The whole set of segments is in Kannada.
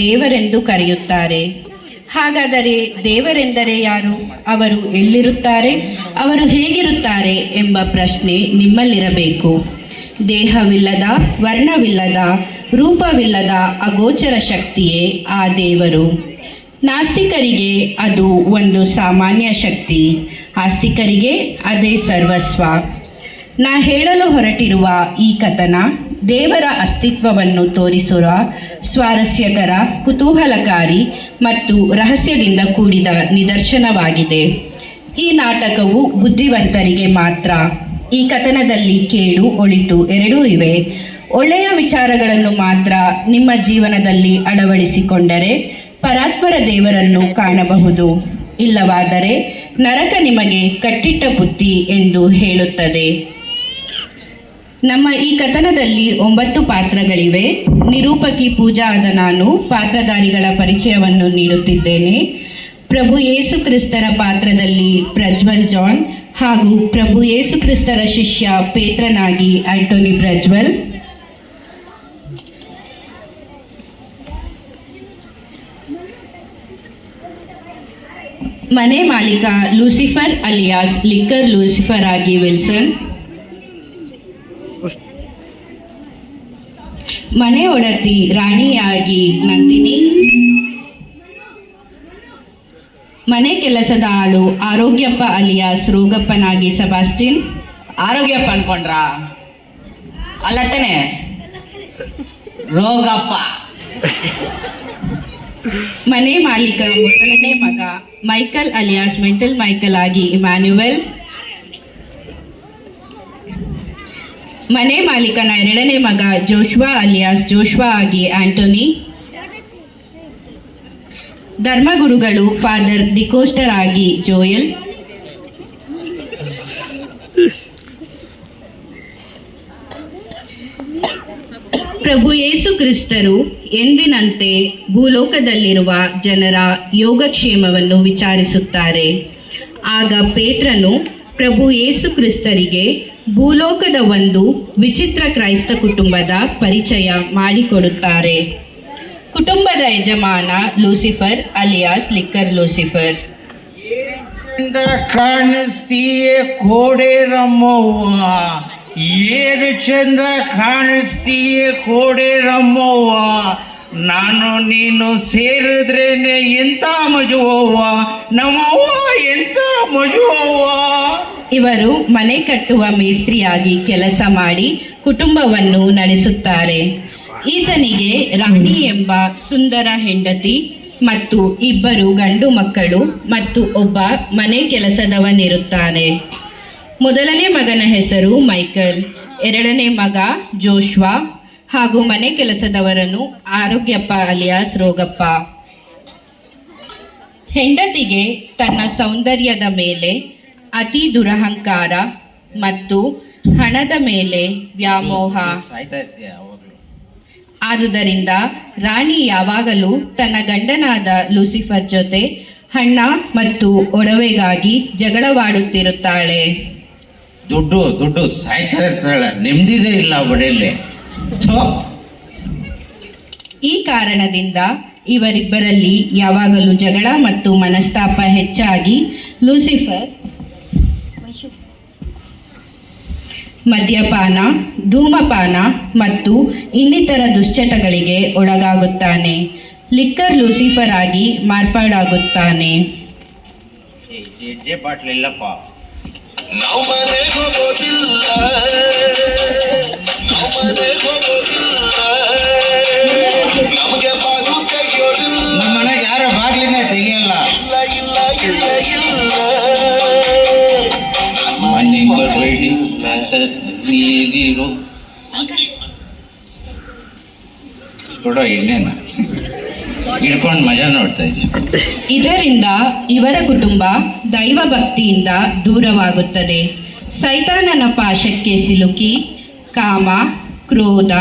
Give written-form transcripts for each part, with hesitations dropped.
ದೇವರೆಂದು ಕರೆಯುತ್ತಾರೆ. ಹಾಗಾದರೆ ದೇವರೆಂದರೆ ಯಾರು? ಅವರು ಎಲ್ಲಿರುತ್ತಾರೆ? ಅವರು ಹೇಗಿರುತ್ತಾರೆ ಎಂಬ ಪ್ರಶ್ನೆ ನಿಮ್ಮಲ್ಲಿರಬೇಕು. ದೇಹವಿಲ್ಲದ, ವರ್ಣವಿಲ್ಲದ, ರೂಪವಿಲ್ಲದ ಅಗೋಚರ ಶಕ್ತಿಯೇ ಆ ದೇವರು. ನಾಸ್ತಿಕರಿಗೆ ಅದು ಒಂದು ಸಾಮಾನ್ಯ ಶಕ್ತಿ, ಆಸ್ತಿಕರಿಗೆ ಅದೇ ಸರ್ವಸ್ವ. ನಾ ಹೇಳಲು ಹೊರಟಿರುವ ಈ ಕಥನ ದೇವರ ಅಸ್ತಿತ್ವವನ್ನು ತೋರಿಸುವ ಸ್ವಾರಸ್ಯಕರ, ಕುತೂಹಲಕಾರಿ ಮತ್ತು ರಹಸ್ಯದಿಂದ ಕೂಡಿದ ನಿದರ್ಶನವಾಗಿದೆ. ಈ ನಾಟಕವು ಬುದ್ಧಿವಂತರಿಗೆ ಮಾತ್ರ. ಈ ಕಥನದಲ್ಲಿ ಕೇಡು, ಒಳಿತು ಎರಡೂ ಇವೆ. ಒಳ್ಳೆಯ ವಿಚಾರಗಳನ್ನು ಮಾತ್ರ ನಿಮ್ಮ ಜೀವನದಲ್ಲಿ ಅಳವಡಿಸಿಕೊಂಡರೆ ಪರಾತ್ಪರ ದೇವರನ್ನು ಕಾಣಬಹುದು. ಇಲ್ಲವಾದರೆ ನರಕ ನಿಮಗೆ ಕಟ್ಟಿಟ್ಟ ಬುತ್ತಿ ಎಂದು ಹೇಳುತ್ತದೆ. ನಮ್ಮ ಈ ಕಥನದಲ್ಲಿ 9 ಪಾತ್ರಗಳಿವೆ. ನಿರೂಪಕಿ ಪೂಜಾ ಆದ ನಾನು ಪಾತ್ರಧಾರಿಗಳ ಪರಿಚಯವನ್ನು ನೀಡುತ್ತಿದ್ದೇನೆ. ಪ್ರಭು ಯೇಸು ಕ್ರಿಸ್ತರ ಪಾತ್ರದಲ್ಲಿ ಪ್ರಜ್ವಲ್ ಜಾನ್ ಹಾಗೂ ಪ್ರಭು ಯೇಸು ಕ್ರಿಸ್ತರ ಶಿಷ್ಯ ಪೇತ್ರನಾಗಿ ಆಂಟೋನಿ ಪ್ರಜ್ವಲ್. ಮನೆ ಮಾಲೀಕ ಲೂಸಿಫರ್ ಅಲಿಯಾಸ್ ಲಿಕ್ಕರ್ ಲೂಸಿಫರ್ ಆಗಿ ವಿಲ್ಸನ್. ಮನೆ ಒಡತಿ ರಾಣಿಯಾಗಿ ನಂದಿನಿ. ಮನೆ ಕೆಲಸದ ಆಳು ಆರೋಗ್ಯಪ್ಪ ಅಲಿಯಾಸ್ ರೋಗಪ್ಪನಾಗಿ ಸಬಾಸ್ಟಿನ್. ಆರೋಗ್ಯಪ್ಪ ಅನ್ಕೊಂಡ್ರ? ಅಲ್ಲತ್ತನೆ ರೋಗಪ್ಪ. ಮನೆ ಮಾಲೀಕ ಮೊದಲನೇ ಮಗ ಮೈಕಲ್ ಅಲಿಯಾಸ್ ಮೆಂಟಲ್ ಮೈಕಲ್ ಆಗಿ ಇಮ್ಯಾನ್ಯುವೆಲ್. ಮನೆ ಮಾಲೀಕನ ಎರಡನೇ ಮಗ ಜೋಶ್ವಾ ಅಲಿಯಾಸ್ ಜೋಶ್ವಾ ಆಗಿ ಆಂಟೋನಿ. ಧರ್ಮಗುರುಗಳು ಫಾದರ್ ಡಿಕೋಸ್ಟರ್ ಆಗಿ ಜೋಯಲ್. ಪ್ರಭು ಯೇಸು ಕ್ರಿಸ್ತರು ಎಂದಿನಂತೆ ಭೂಲೋಕದಲ್ಲಿರುವ ಜನರ ಯೋಗಕ್ಷೇಮವನ್ನು ವಿಚಾರಿಸುತ್ತಾರೆ. ಆಗ ಪೇತ್ರನು ಪ್ರಭು ಯೇಸು ಕ್ರಿಸ್ತರಿಗೆ ಭೂಲೋಕದ ಒಂದು ವಿಚಿತ್ರ ಕ್ರೈಸ್ತ ಕುಟುಂಬದ ಪರಿಚಯ ಮಾಡಿಕೊಡುತ್ತಾರೆ. ಕುಟುಂಬದ ಯಜಮಾನ ಲೂಸಿಫರ್ ಅಲಿಯಾಸ್ ಲಿಕ್ಕರ್ ಲೂಸಿಫರ್. ಕಾಣಿಸ್ತೀಯೇ ಕೋಡೆ ರಮ್ಮವ್ವ, ಏನು ಚಂದ ಕಾಣಿಸ್ತೀಯೇ ಕೋಡೆ ರಮ್ಮವ್ವ, ನಾನು ನೀನು ಸೇರಿದ್ರೇನೆ ಎಂತ ಮಜುವವ್ವ, ನಮ್ಮವ್ವ ಎಂತ ಮಜುವವ್ವ. ಇವರು ಮನೆ ಕಟ್ಟುವ ಮೇಸ್ತ್ರಿಯಾಗಿ ಕೆಲಸ ಮಾಡಿ ಕುಟುಂಬವನ್ನು ನಡೆಸುತ್ತಾರೆ. ಈತನಿಗೆ ರಾಣಿ ಎಂಬ ಸುಂದರ ಹೆಂಡತಿ ಮತ್ತು 2 ಗಂಡು ಮಕ್ಕಳು ಮತ್ತು ಒಬ್ಬ ಮನೆ ಕೆಲಸದವನಿರುತ್ತಾನೆ. ಮೊದಲನೇ ಮಗನ ಹೆಸರು ಮೈಕಲ್, ಎರಡನೇ ಮಗ ಜೋಶ್ವಾ ಹಾಗೂ ಮನೆ ಕೆಲಸದವರನ್ನು ಆರೋಗ್ಯಪ್ಪ ಅಲಿಯಾಸ್ ರೋಗಪ್ಪ. ಹೆಂಡತಿಗೆ ತನ್ನ ಸೌಂದರ್ಯದ ಮೇಲೆ ಅತಿ ದುರಹಂಕಾರ ಮತ್ತು ಹಣದ ಮೇಲೆ ವ್ಯಾಮೋಹ. ಆದುದರಿಂದ ರಾಣಿ ಯಾವಾಗಲೂ ತನ್ನ ಗಂಡನಾದ ಲೂಸಿಫರ್ ಜೊತೆ ಹಣ ಮತ್ತು ಒಡವೆಗಾಗಿ ಜಗಳವಾಡುತ್ತಿರುತ್ತಾಳೆ. ದುಡ್ಡು ಸಾಯ್ತಾ ಇರ್ತಾಳೆ, ನೆಮ್ಮದಿನೇ ಇಲ್ಲ ಒಡೆಯಲ್ಲಿ. ಈ ಕಾರಣದಿಂದ ಇವರಿಬ್ಬರಲ್ಲಿ ಯಾವಾಗಲೂ ಜಗಳ ಮತ್ತು ಮನಸ್ತಾಪ ಹೆಚ್ಚಾಗಿ ಲೂಸಿಫರ್ ಮದ್ಯಪಾನ, ಧೂಮಪಾನ ಮತ್ತು ಇನ್ನಿತರ ದುಶ್ಚಟಗಳಿಗೆ ಒಳಗಾಗುತ್ತಾನೆ. ಲಿಕ್ಕರ್ ಲೂಸಿಫರ್ ಆಗಿ ಮಾರ್ಪಾಡಾಗುತ್ತಾನೆ. ನಮ್ಮನೆಗೆ ಯಾರು ಬಾಗಿಲಿನೇ ತೆಗಿಯಲ್ಲ. ಮನೆಗೆ ಬರಬೇಡಿ, ಕೊಡೋ ಇನ್ನೇನ ಇಡ್ಕೊಂಡು ಮಜಾ ನೋಡ್ತಾ ಇದ್ದೀವಿ. ಇದರಿಂದ ಇವರ ಕುಟುಂಬ ದೈವ ಭಕ್ತಿಯಿಂದ ದೂರವಾಗುತ್ತದೆ. ಸೈತಾನನ ಪಾಶಕ್ಕೆ ಸಿಲುಕಿ ಕಾಮ, ಕ್ರೋಧ,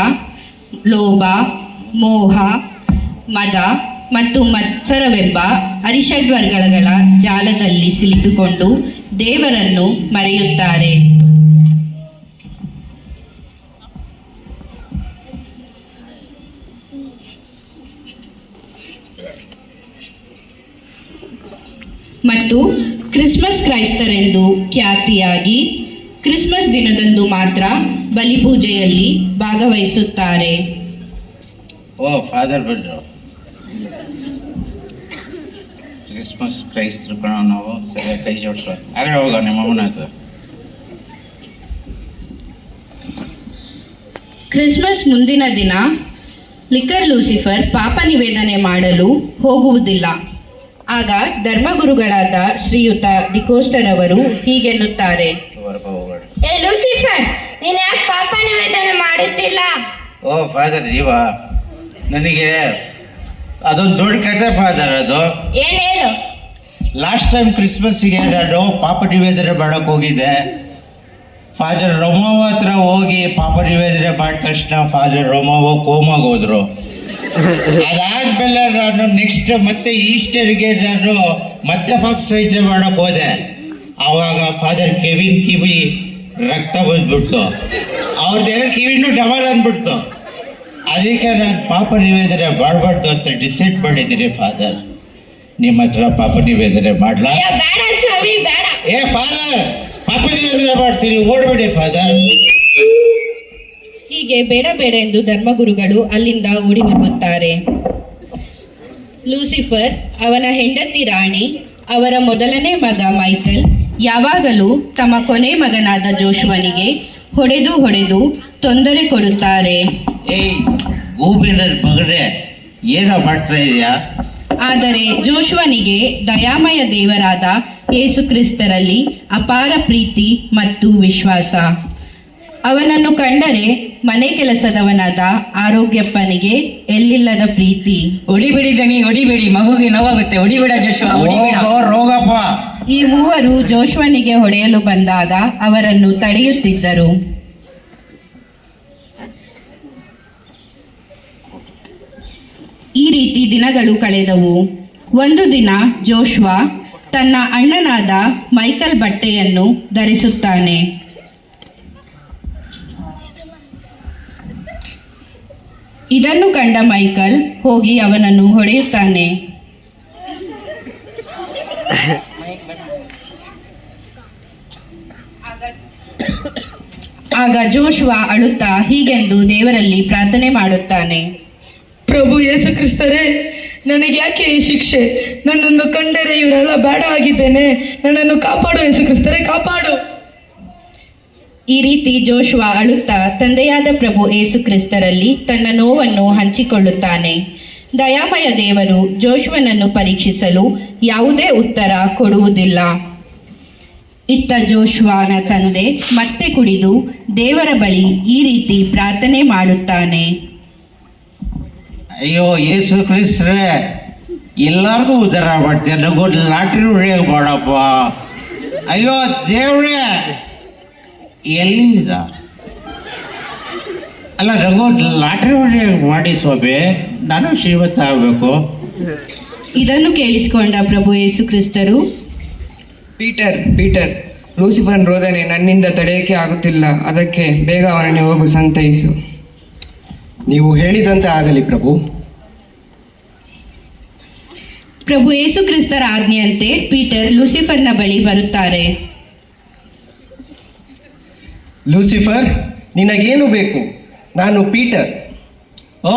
ಲೋಭ, ಮೋಹ, ಮದ ಮತ್ತು ಮತ್ಸರವೆಂಬ ಅರಿಷಡ್ವರ್ಗಗಳ ಜಾಲದಲ್ಲಿ ಸಿಲುಕಿಕೊಂಡು ದೇವರನ್ನು ಮರೆಯುತ್ತಾರೆ. ಮತ್ತು ಕ್ರಿಸ್ಮಸ್ ಕ್ರೈಸ್ತರೆಂದು ಖ್ಯಾತಿಯಾಗಿ ಕ್ರಿಸ್ಮಸ್ ದಿನದಂದು ಮಾತ್ರ ಬಲಿಪೂಜೆಯಲ್ಲಿ ಭಾಗವಹಿಸುತ್ತಾರೆ. ಓ ಫಾದರ್ ಬಿಡ್ರು, ಕ್ರಿಸ್ಮಸ್ ಕ್ರೈಸ್ತರು ಕಣ ನಾವು ಸರಿಯಾಗಿ ಕೈ ಜೋಡಿಸೋ ಆಗಲೇ ಹೋಗ ನಿಮ್ಮ ಅಮ್ಮನ ಹತ್ರ. ಕ್ರಿಸ್ಮಸ್ ಮುಂದಿನ ದಿನ ಲಿಕರ್ ಲೂಸಿಫರ್ ಪಾಪ ನಿವೇದನೆ ಮಾಡಲು ಹೋಗುವುದಿಲ್ಲ. ಆಗ ಧರ್ಮಗುರುಗಳಾದ ಶ್ರೀಯುತ ಡಿಕೋಸ್ಟರ್ ಅವರು ಹೀಗೆನ್ನುತ್ತಾರೆ: ಏ ಲೂಸಿಫರ್, ನೀನು ಯಾಕೆ ಪಾಪ ನಿವೇದನೆ ಮಾಡುತ್ತಿಲ್ಲ? ಓ ಫಾದರ್ ನೀವಾ? ನನಗೆ ಅದೊಂದು ದೊಡ್ಡ ಕತೆ ಫಾದರ್. ಅದು ಏನೇನು? ಲಾಸ್ಟ್ ಟೈಮ್ ಕ್ರಿಸ್ಮಸ್ಸಿಗೆ ನಾನು ಪಾಪ ನಿವೇದನೆ ಮಾಡೋಕೆ ಹೋಗಿದ್ದೆ. ಫಾದರ್ ರೋಮಾವ ಹತ್ರ ಹೋಗಿ ಪಾಪ ನಿವೇದನೆ ಮಾಡಿದ ತಕ್ಷಣ ಫಾದರ್ ರೋಮಾವ ಕೋಮಾಗ ಹೋದ್ರು. ಅದಾದ್ಮೇಲೆ ನಾನು ನೆಕ್ಸ್ಟ್ ಮತ್ತೆ ಈಸ್ಟರ್ಗೆ ನಾನು ಮತ್ತೆ ಪಾಪ ಸಹಿತ ಮಾಡೋಕೆ ಹೋದೆ. ಆವಾಗ ಫಾದರ್ ಕೆವಿನ್ ಕಿವಿ ರಕ್ತ ಬಂದ್ಬಿಡ್ತು, ಅವ್ರದ್ದೆಲ್ಲ ಕಿವಿನೂ ಡಬಲ್ ಅಂದ್ಬಿಡ್ತು. ಅದಕ್ಕೆ ನಾನು ಪಾಪ ನಿವೇದನೆ ಮಾಡಬಾರ್ದು ಅಂತ ಡಿಸೈಡ್ ಮಾಡಿದ್ದೀನಿ ಫಾದರ್. ನಿಮ್ಮ ಹತ್ರ ಪಾಪ ನಿವೇದನೆ ಮಾಡ್ಲಾ? ಅಯ್ಯೋ ಬೇಡ ಸ್ವಾಮಿ, ಬೇಡ. ಏ ಫಾದರ್, ಪಾಪ ನಿವೇದನೆ ಮಾಡ್ತೀರಿ, ಓಡಬೇಡಿ ಫಾದರ್. ಹೀಗೆ ಬೇಡ ಬೇಡ ಎಂದು ಧರ್ಮಗುರುಗಳು ಅಲ್ಲಿಂದ ಓಡಿ ಹೋಗುತ್ತಾರೆ. ಲೂಸಿಫರ್, ಅವನ ಹೆಂಡತಿ ರಾಣಿ, ಅವರ ಮೊದಲನೇ ಮಗ ಮೈಕಲ್ ಯಾವಾಗಲೂ ತಮ್ಮ ಕೊನೆ ಮಗನಾದ ಜೋಶ್ವನಿಗೆ ಹೊಡೆದು ತೊಂದರೆ ಕೊಡುತ್ತಾರೆ. ಏಯ್ ಗೂಬಿನ ಮಗನೇ, ಏನೋ ಮಾಡ್ತಾ ಇದೆಯಾ? ಆದರೆ ಜೋಶ್ವನಿಗೆ ದಯಾಮಯ ದೇವರಾದ ಯೇಸು ಕ್ರಿಸ್ತರಲ್ಲಿ ಅಪಾರ ಪ್ರೀತಿ ಮತ್ತು ವಿಶ್ವಾಸ. ಅವನನ್ನು ಕಂಡರೆ ಮನೆ ಕೆಲಸದವನಾದ ಆರೋಗ್ಯಪ್ಪನಿಗೆ ಎಲ್ಲಿಲ್ಲದ ಪ್ರೀತಿ. ಹೊಡಿಬೇಡಿ ದಣಿ, ಹೊಡಿಬೇಡಿ, ಮಗುಗೆ ನೋವಾಗುತ್ತೆ, ಹೊಡಿಬೇಡ ಜೋಶ್ವ, ಹೊಡಿಬೇಡ. ಹೋಗೋ ರೋಗಪ್ಪ. ಈ ಮೂವರು ಜೋಶ್ವನಿಗೆ ಹೊಡೆಯಲು ಬಂದಾಗ ಅವರನ್ನು ತಡೆಯುತ್ತಿದ್ದರು. ಈ ರೀತಿ ದಿನಗಳು ಕಳೆದವು. ಒಂದು ದಿನ ಜೋಶ್ವ ತನ್ನ ಅಣ್ಣನಾದ ಮೈಕಲ್ ಬಟ್ಟೆಯನ್ನು ಧರಿಸುತ್ತಾನೆ. ಇದನ್ನು ಕಂಡ ಮೈಕಲ್ ಹೋಗಿ ಅವನನ್ನು ಹೊಡೆಯುತ್ತಾನೆ. ಆಗ ಜೋಶ್ವ ಅಳುತ್ತಾ ಹೀಗೆಂದು ದೇವರಲ್ಲಿ ಪ್ರಾರ್ಥನೆ ಮಾಡುತ್ತಾನೆ: ಪ್ರಭು ಯೇಸು ಕ್ರಿಸ್ತರೇ, ನನಗೆ ಯಾಕೆ ಈ ಶಿಕ್ಷೆ? ನನ್ನನ್ನು ಕಂಡರೆ ಇವರೆಲ್ಲ ಬೇಡ ಆಗಿದ್ದೇನೆ, ನನ್ನನ್ನು ಕಾಪಾಡು ಯೇಸು ಕ್ರಿಸ್ತರೇ, ಕಾಪಾಡು. ಈ ರೀತಿ ಜೋಶ್ವ ಅಳುತ್ತಾ ತಂದೆಯಾದ ಪ್ರಭು ಯೇಸು ಕ್ರಿಸ್ತರಲ್ಲಿ ತನ್ನ ನೋವನ್ನು ಹಂಚಿಕೊಳ್ಳುತ್ತಾನೆ. ದಯಾಮಯ ದೇವರು ಜೋಶ್ವನನ್ನು ಪರೀಕ್ಷಿಸಲು ಯಾವುದೇ ಉತ್ತರ ಕೊಡುವುದಿಲ್ಲ. ಇತ್ತ ಜೋಶ್ವನ ತಂದೆ ಮತ್ತೆ ಕುಡಿದು ದೇವರ ಬಳಿ ಈ ರೀತಿ ಪ್ರಾರ್ಥನೆ ಮಾಡುತ್ತಾನೆ: ಅಯ್ಯೋ ಯೇಸು ಕ್ರಿಸ್ತರೇ, ಎಲ್ಲರಿಗೂ ಉದ್ಧಾರ ಮಾಡ್ತೀಯ, ನನಗೊಂದು ಲಾಟ್ರಿ ಹೊಡೆಯೋಕೆ ಮಾಡಪ್ಪ. ಅಯ್ಯೋ ದೇವ್ರೇ, ಎಲ್ಲಿದ್ದೀರ? ಅಲ್ಲ, ನನಗೊಂದು ಲಾಟ್ರಿ ಹೊಡೆಯೋಕೆ ಮಾಡಿ ಸ್ವಾಮಿ, ನಾನು ಶ್ರೀಮಂತ ಆಗಬೇಕು. ಇದನ್ನು ಕೇಳಿಸಿಕೊಂಡ ಪ್ರಭು ಯೇಸು ಕ್ರಿಸ್ತರು: ಪೀಟರ್, ಲೂಸಿಫರ್ನ ರೋದನೆ ನನ್ನಿಂದ ತಡೆಯೋಕ್ಕೆ ಆಗುತ್ತಿಲ್ಲ, ಅದಕ್ಕೆ ಬೇಗ ಅವನನ್ನು ಹೋಗು ಸಂತೈಸು. ನೀವು ಹೇಳಿದಂತೆ ಆಗಲಿ ಪ್ರಭು. ಪ್ರಭು ಯೇಸು ಕ್ರಿಸ್ತರ ಆಜ್ಞೆಯಂತೆ ಪೀಟರ್ ಲೂಸಿಫರ್ನ ಬಳಿ ಬರುತ್ತಾರೆ. ಲೂಸಿಫರ್, ನಿನಗೇನು ಬೇಕು? ನಾನು ಪೀಟರ್. ಓ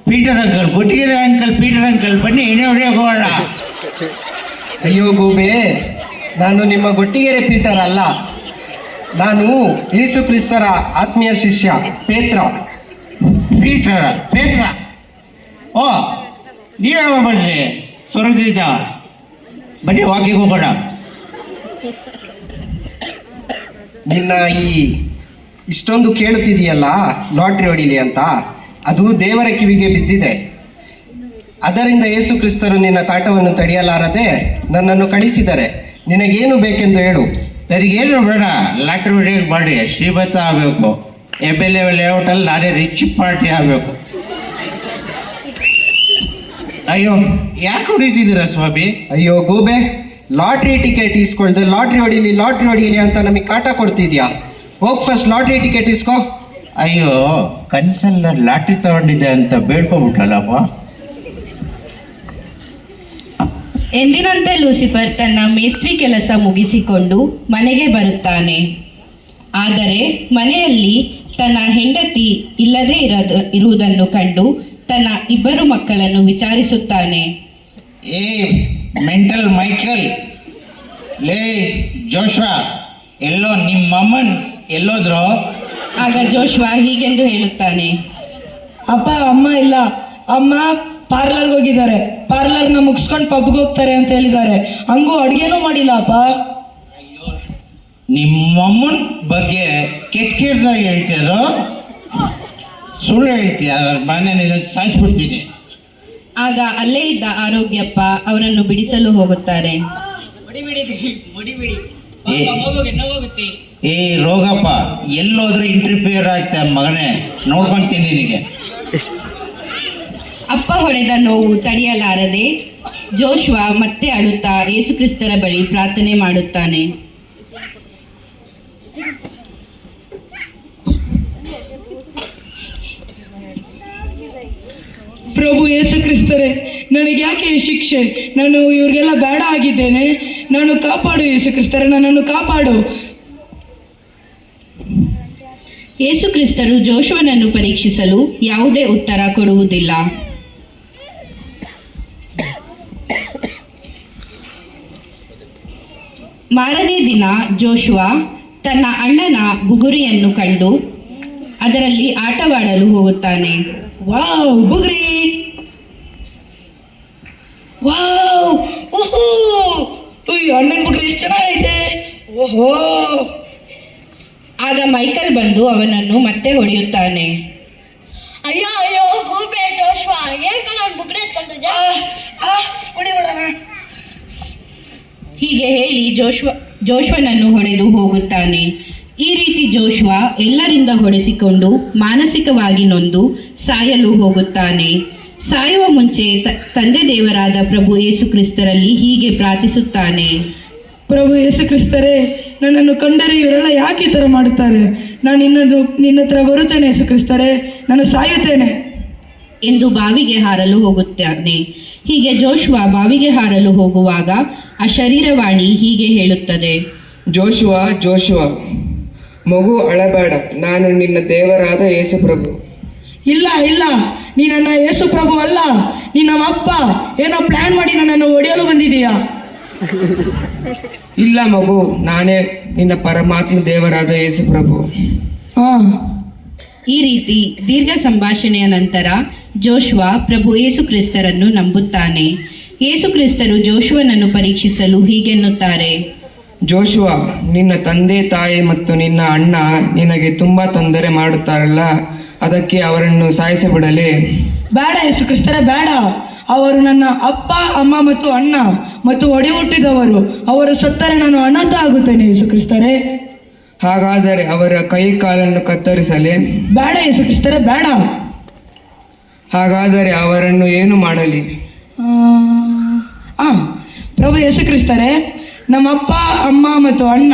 Peter uncle, Guttigere uncle, Peter uncle, ಬನ್ನಿ ಎಣ್ಣೆ ಹೊಡೆಯೋಕೆ ಹೋಗೋಣ. ಅಯ್ಯೋ ಗೂಬೆ, ನಾನು ನಿಮ್ಮ ಗೊಟ್ಟಿಗೆರೆ ಪೀಟರ್ ಅಲ್ಲ. ನಾನು ಯೇಸು ಕ್ರಿಸ್ತರ ಆತ್ಮೀಯ ಶಿಷ್ಯ ಪೇತ್ರ. ಪೇತ್ರ, ಓ ನೀವ್ಯಾವ ಬನ್ನಿ, ಸ್ವರ್ಗದಿಂದ ಬನ್ನಿ, ವಾಕಿಂಗ್ ಹೋಗೋಣ. ನಿನ್ನ ಈ ಇಷ್ಟೊಂದು ಕೇಳುತ್ತಿದೆಯಲ್ಲ ಲಾಟ್ರಿ ಹೊಡಿಲಿ ಅಂತ, ಅದು ದೇವರ ಕಿವಿಗೆ ಬಿದ್ದಿದೆ. ಅದರಿಂದ ಯೇಸು ಕ್ರಿಸ್ತರು ನಿನ್ನ ಕಾಟವನ್ನು ತಡೆಯಲಾರದೆ ನನ್ನನ್ನು ಕಳಿಸಿದರೆ. ನಿನಗೇನು ಬೇಕೆಂದು ಹೇಳು. ನನಗೇನು ಬೇಡ, ಲಾಟ್ರಿ ಹೊಡೆಯೋಕೆ ಮಾಡಿ ಶ್ರೀಮಂತ ಆಗಬೇಕು. MLA ಲೇಔಟಲ್ಲಿ ನಾನೇ ರಿಚ್ ಪಾರ್ಟಿ ಆಗಬೇಕು. ಅಯ್ಯೋ ಯಾಕೆ ಹೊಡಿತಿದ್ದೀರಾ ಸ್ವಾಮಿ? ಅಯ್ಯೋ ಗೂಬೆ, ಲಾಟ್ರಿ ಟಿಕೆಟ್ ಇಸ್ಕೊಳ್ದೆ ಲಾಟ್ರಿ ಹೊಡೀಲಿ ಅಂತ ನಮಗೆ ಕಾಟ ಕೊಡ್ತಿದ್ಯಾ? ಹೋಗಿ ಫಸ್ಟ್ ಲಾಟ್ರಿ ಟಿಕೆಟ್ ಇಸ್ಕೋ. ಅಯ್ಯೋ ಕನಸಲ್ಲ ಲಾಟ್ರಿ ತಗೊಂಡಿದ್ದೆ ಅಂತ ಬೇಡ್ಕೊಬಿಟ್ಟಲ್ಲಪ್ಪ. ಎಂದಿನಂತೆ ಲೂಸಿಫರ್ ತನ್ನ ಮೇಸ್ತ್ರಿ ಕೆಲಸ ಮುಗಿಸಿಕೊಂಡು ಮನೆಗೆ ಬರುತ್ತಾನೆ. ಆದರೆ ಮನೆಯಲ್ಲಿ ತನ್ನ ಹೆಂಡತಿ ಇಲ್ಲದೇ ಇರುವುದನ್ನು ಕಂಡು ತನ್ನ 2 ಮಕ್ಕಳನ್ನು ವಿಚಾರಿಸುತ್ತಾನೆ. ಏ ಮೆಂಟಲ್ ಮೈಕಲ್, ಲೇ ಜೋಶ್ವಾ, ಎಲ್ಲೋ ನಿಮ್ಮಮ್ಮನ್ ಎಲ್ಲೋದ್ರು? ಆಗ ಜೋಶ್ವಾ ಹೀಗೆಂದು ಹೇಳುತ್ತಾನೆ. ಅಪ್ಪ ಅಮ್ಮ ಇಲ್ಲ, ಅಮ್ಮ ಪಾರ್ಲರ್ಗೆ ಹೋಗಿದ್ದಾರೆ. ಪಾರ್ಲರ್ನ ಮುಗಿಸ್ಕೊಂಡು ಪಬ್ಗೆ ಹೋಗ್ತಾರೆ ಅಂತ ಹೇಳಿದ್ದಾರೆ. ಹಂಗೂ ಅಡುಗೆನೂ ಮಾಡಿಲ್ಲ ಅಪ್ಪ. ನಿಮ್ಮಮ್ಮನ ಬಗ್ಗೆ ಕೆಟ್ಟದಾಗಿ ಹೇಳ್ತೀರೋ, ಸುಳ್ಳು ಹೇಳ್ತೀಯ? ಮನೇಲಿ ಸಾಯಿಸ್ಬಿಡ್ತೀನಿ. ಆಗ ಅಲ್ಲೇ ಇದ್ದ ಆರೋಗ್ಯಪ್ಪ ಅವರನ್ನು ಬಿಡಿಸಲು ಹೋಗುತ್ತಾರೆ. ಏ ರೋಗಪ್ಪ, ಎಲ್ಲೋದ್ರೂ ಇಂಟರ್ಫಿಯರ್ ಆಗ್ತಾ ಮಗನೇ, ನೋಡ್ಕೊಂತೀನಿ ನಿನಗೆ. ಅಪ್ಪ ಹೊಡೆದ ನೋವು ತಡೆಯಲಾರದೆ ಜೋಶ್ವಾ ಮತ್ತೆ ಅಳುತ್ತಾ ಯೇಸುಕ್ರಿಸ್ತರ ಬಳಿ ಪ್ರಾರ್ಥನೆ ಮಾಡುತ್ತಾನೆ. ಪ್ರಭು ಯೇಸು ಕ್ರಿಸ್ತರೇ, ನನಗೆ ಯಾಕೆ ಈ ಶಿಕ್ಷೆ? ನಾನು ಇವ್ರಿಗೆಲ್ಲ ಬೇಡ ಆಗಿದ್ದೇನೆ. ನಾನು ಕಾಪಾಡು ಯೇಸು ಕ್ರಿಸ್ತರೇ, ನನ್ನನ್ನು ಕಾಪಾಡು. ಯೇಸುಕ್ರಿಸ್ತರು ಜೋಶ್ವನನ್ನು ಪರೀಕ್ಷಿಸಲು ಯಾವುದೇ ಉತ್ತರ ಕೊಡುವುದಿಲ್ಲ. ಮಾರನೇ ದಿನ ಜೋಶ್ವಾ ತನ್ನ ಅಣ್ಣನ ಬುಗುರಿಯನ್ನು ಕಂಡು ಅದರಲ್ಲಿ ಆಟವಾಡಲು ಹೋಗುತ್ತಾನೆ. ವಾವ್, ಬುಗ್ರಿ! ವಾವ್, ಓಹೋ, ಅಣ್ಣನ ಬುಗ್ರಿ ಎಷ್ಟು ಚೆನ್ನಾಗೈತೆ! ಓಹೋ! ಆಗ ಮೈಕಲ್ ಬಂದು ಅವನನ್ನು ಮತ್ತೆ ಹೊಡೆಯುತ್ತಾನೆ. ಅಯ್ಯೋ ಅಯ್ಯೋ ಗೂಬೆ ಜೋಶ್ವಾ, ಏನ್ ಕಲರ್ ಬುಗ್ಡೆ ಎತ್ಕೊಂಡ್ರೆ ಹೊಡಿಬಿಡೋಣ. ಹೀಗೆ ಹೇಳಿ ಜೋಶ್ವನನ್ನು ಹೊಡೆದು ಹೋಗುತ್ತಾನೆ. ಈ ರೀತಿ ಜೋಶ್ವಾ ಎಲ್ಲರಿಂದ ಹೊಡೆಸಿಕೊಂಡು ಮಾನಸಿಕವಾಗಿ ನೊಂದು ಸಾಯಲು ಹೋಗುತ್ತಾನೆ. ಸಾಯುವ ಮುಂಚೆ ತಂದೆ ದೇವರಾದ ಪ್ರಭು ಯೇಸು ಕ್ರಿಸ್ತರಲ್ಲಿ ಹೀಗೆ ಪ್ರಾರ್ಥಿಸುತ್ತಾನೆ. ಪ್ರಭು ಯೇಸು ಕ್ರಿಸ್ತರೇ, ನನ್ನನ್ನು ಕಂಡರೆ ಇವರೆಲ್ಲ ಯಾಕೆ ಈ ಥರ ಮಾಡುತ್ತಾರೆ? ನಾನು ನಿನ್ನ ಹತ್ರ ಬರುತ್ತೇನೆ ಯೇಸು ಕ್ರಿಸ್ತರೇ, ನಾನು ಸಾಯುತ್ತೇನೆ ಎಂದು ಬಾವಿಗೆ ಹಾರಲು ಹೋಗುತ್ತಾನೆ. ಹೀಗೆ ಜೋಶ್ವಾ ಬಾವಿಗೆ ಹಾರಲು ಹೋಗುವಾಗ ಆ ಶರೀರವಾಣಿ ಹೀಗೆ ಹೇಳುತ್ತದೆ. ಜೋಶುವ, ಮಗು ಅಳಬೇಡ, ನಾನು ನಿನ್ನ ದೇವರಾದ ಯೇಸು ಪ್ರಭು. ಇಲ್ಲ ಇಲ್ಲ, ನೀ ನನ್ನ ಯೇಸು ಪ್ರಭು ಅಲ್ಲ, ನೀ ನಮ್ಮ ಅಪ್ಪ. ಏನೋ ಪ್ಲಾನ್ ಮಾಡಿ ನನ್ನನ್ನು ಹೊಡೆಯಲು ಬಂದಿದೀಯಾ? ಇಲ್ಲ ಮಗು, ನಾನೇ ನಿನ್ನ ಪರಮಾತ್ಮ ದೇವರಾದ ಯೇಸು ಪ್ರಭು. ಹಾಂ. ಈ ರೀತಿ ದೀರ್ಘ ಸಂಭಾಷಣೆಯ ನಂತರ ಜೋಶ್ವಾ ಪ್ರಭು ಯೇಸು ಕ್ರಿಸ್ತರನ್ನು ನಂಬುತ್ತಾನೆ. ಯೇಸು ಕ್ರಿಸ್ತರು ಜೋಶ್ವನನ್ನು ಪರೀಕ್ಷಿಸಲು ಹೀಗೆನ್ನುತ್ತಾರೆ. ಜೋಶುವ, ನಿನ್ನ ತಂದೆ ತಾಯಿ ಮತ್ತು ನಿನ್ನ ಅಣ್ಣ ನಿನಗೆ ತುಂಬ ತೊಂದರೆ ಮಾಡುತ್ತಾರಲ್ಲ, ಅದಕ್ಕೆ ಅವರನ್ನು ಸಾಯಿಸಿಬಿಡಲೇ? ಬೇಡ ಯೇಸು ಕ್ರಿಸ್ತರೇ, ಬೇಡ. ಅವರು ನನ್ನ ಅಪ್ಪ ಅಮ್ಮ ಮತ್ತು ಅಣ್ಣ ಮತ್ತು ಒಡೆ ಹುಟ್ಟಿದವರು. ಅವರು ಸತ್ತರೆ ನಾನು ಅನಾಥ ಆಗುತ್ತೇನೆ ಯೇಸು ಕ್ರಿಸ್ತರೇ. ಹಾಗಾದರೆ ಅವರ ಕೈ ಕಾಲನ್ನು ಕತ್ತರಿಸಲೇ? ಬೇಡ ಯೇಸು ಕ್ರಿಸ್ತರೇ, ಬೇಡ. ಹಾಗಾದರೆ ಅವರನ್ನು ಏನು ಮಾಡಲಿ? ಪ್ರಭು ಯೇಸು ಕ್ರಿಸ್ತರೇ, ನಮ್ಮಪ್ಪ ಅಮ್ಮ ಮತ್ತು ಅಣ್ಣ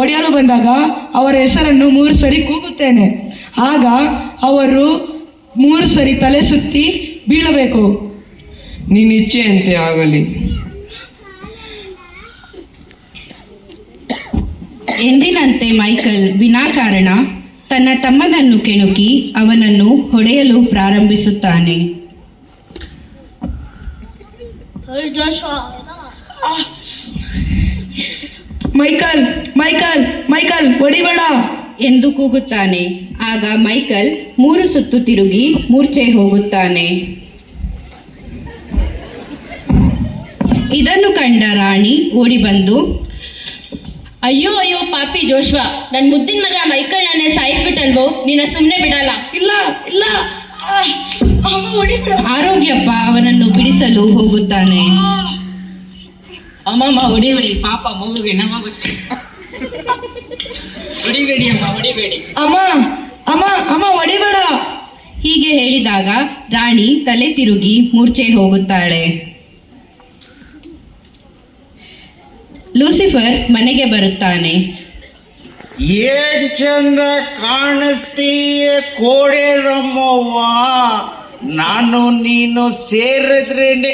ಒಡೆಯಲು ಬಂದಾಗ ಅವರ ಹೆಸರನ್ನು 3 ಸರಿ ಕೂಗುತ್ತೇನೆ. ಆಗ ಅವರು 3 ಸರಿ ತಲೆ ಸುತ್ತಿ ಬೀಳಬೇಕು. ನಿನ್ನ ಇಚ್ಛೆಯಂತೆ ಆಗಲಿ. ಎಂದಿನಂತೆ ಮೈಕಲ್ ವಿನಾಕಾರಣ ತನ್ನ ತಮ್ಮನನ್ನು ಕೆಣಕಿ ಅವನನ್ನು ಹೊಡೆಯಲು ಪ್ರಾರಂಭಿಸುತ್ತಾನೆ. ಜೋಶ್ವಾ, ಮೈಕಲ್ ಮೈಕಲ್ ಮೈಕಲ್ ಹೊಡಿಬೇಡ ಎಂದು ಕೂಗುತ್ತಾನೆ. ಆಗ ಮೈಕಲ್ 3 ಸುತ್ತು ತಿರುಗಿ ಮೂರ್ಛೆ ಹೋಗುತ್ತಾನೆ. ಇದನ್ನು ಕಂಡ ರಾಣಿ ಓಡಿ ಬಂದು, ಅಯ್ಯೋ ಅಯ್ಯೋ ಪಾಪಿ ಜೋಶ್ವಾ, ನನ್ನ ಮುದ್ದಿನ ಮಗ ಮೈಕಲ್ ನನ್ನೇ ಸಾಯಿಸ್ಬಿಟ್ಟಲ್ವೋ, ನಿನ್ನ ಸುಮ್ಮನೆ ಬಿಡಲ್ಲ. ಇಲ್ಲ ಇಲ್ಲ, ಅಮ್ಮ ಹೊಡಿಬೇಡ. ಆರೋಗ್ಯಪ್ಪ ಅವನನ್ನು ಬಿಡಿಸಲು ಹೋಗುತ್ತಾನೆ. ಅಮ್ಮಮ್ಮ ಹೊಡಿಬೇಡಿ, ಪಾಪ ಮಗುಗೆ ನೋವಾಗುತ್ತೆ. ಹೊಡಿಬೇಡಿ ಅಮ್ಮ, ಹೊಡಿಬೇಡಿ. ಅಮ್ಮ ಅಮ್ಮ ಅಮ್ಮ ಹೊಡಿಬೇಡ. ಹೀಗೆ ಹೇಳಿದಾಗ ರಾಣಿ ತಲೆ ತಿರುಗಿ ಮೂರ್ಛೆ ಹೋಗುತ್ತಾಳೆ. ಲೂಸಿಫರ್ ಮನೆಗೆ ಬರುತ್ತಾನೆ. ಏನ್ ಚಂದ ಕಾಣಿಸ್ತೀಯ ಕೋಡೆ ರಮ್ಮವ್ವ, ನಾನು ನೀನು ಸೇರಿದ್ರೇನೆ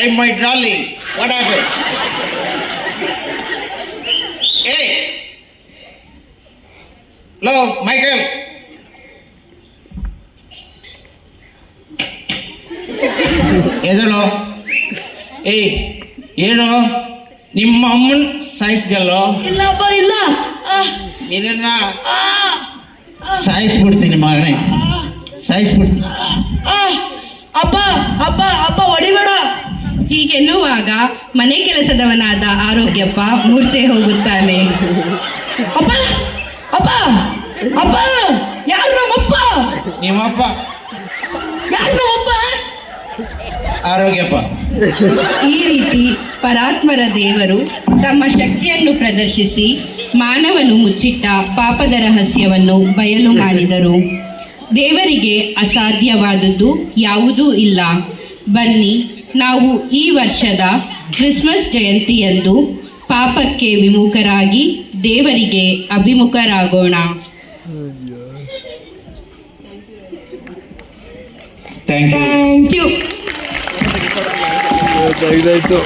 I my darling what happen ಏ ಲೋ ಮೈಕಲ್ ಎದಳು ಏಯ್ ಏನು ನಿಮ್ಮ ಅಮ್ಮನ ಸಾಯಿಸಿದಲ್ಲೋ ಇಲ್ಲಪ್ಪ ಇಲ್ಲ ನಿನ್ನ ಸಾಯಿಸ್ಬಿಡ್ತೀನಿ ಮಗನೇ ಸಾಯಿಸ್ಬಿಡ್ತೀನಿ ಅಪ್ಪ ಅಪ್ಪ ಅಪ್ಪ ಹೊಡಿಬೇಡ. ಹೀಗೆನ್ನುವಾಗ ಮನೆ ಕೆಲಸದವನಾದ ಆರೋಗ್ಯಪ್ಪ ಮೂರ್ಛೆ ಹೋಗುತ್ತಾನೆ. ಅಪ್ಪ ಅಪ್ಪ ಅಪ್ಪ ಯಾರು ನಮ್ಮಪ್ಪ? ನಿಮ್ಮಪ್ಪ ಯಾರು ನಮ್ಮಪ್ಪ? ಆರೋಗ್ಯಪ್ಪ. ಈ ರೀತಿ ಪರಾತ್ಮರ ದೇವರು ತಮ್ಮ ಶಕ್ತಿಯನ್ನು ಪ್ರದರ್ಶಿಸಿ ಮಾನವನು ಮುಚ್ಚಿಟ್ಟ ಪಾಪದ ರಹಸ್ಯವನ್ನು ಬಯಲು ಮಾಡಿದರು. ದೇವರಿಗೆ ಅಸಾಧ್ಯವಾದುದು ಯಾವುದೂ ಇಲ್ಲ. ಬನ್ನಿ ನಾವು ಈ ವರ್ಷದ ಕ್ರಿಸ್ಮಸ್ ಜಯಂತಿಯಂದು ಪಾಪಕ್ಕೆ ವಿಮುಖರಾಗಿ ದೇವರಿಗೆ ಅಭಿಮುಖರಾಗೋಣ. Thank you. Thank you.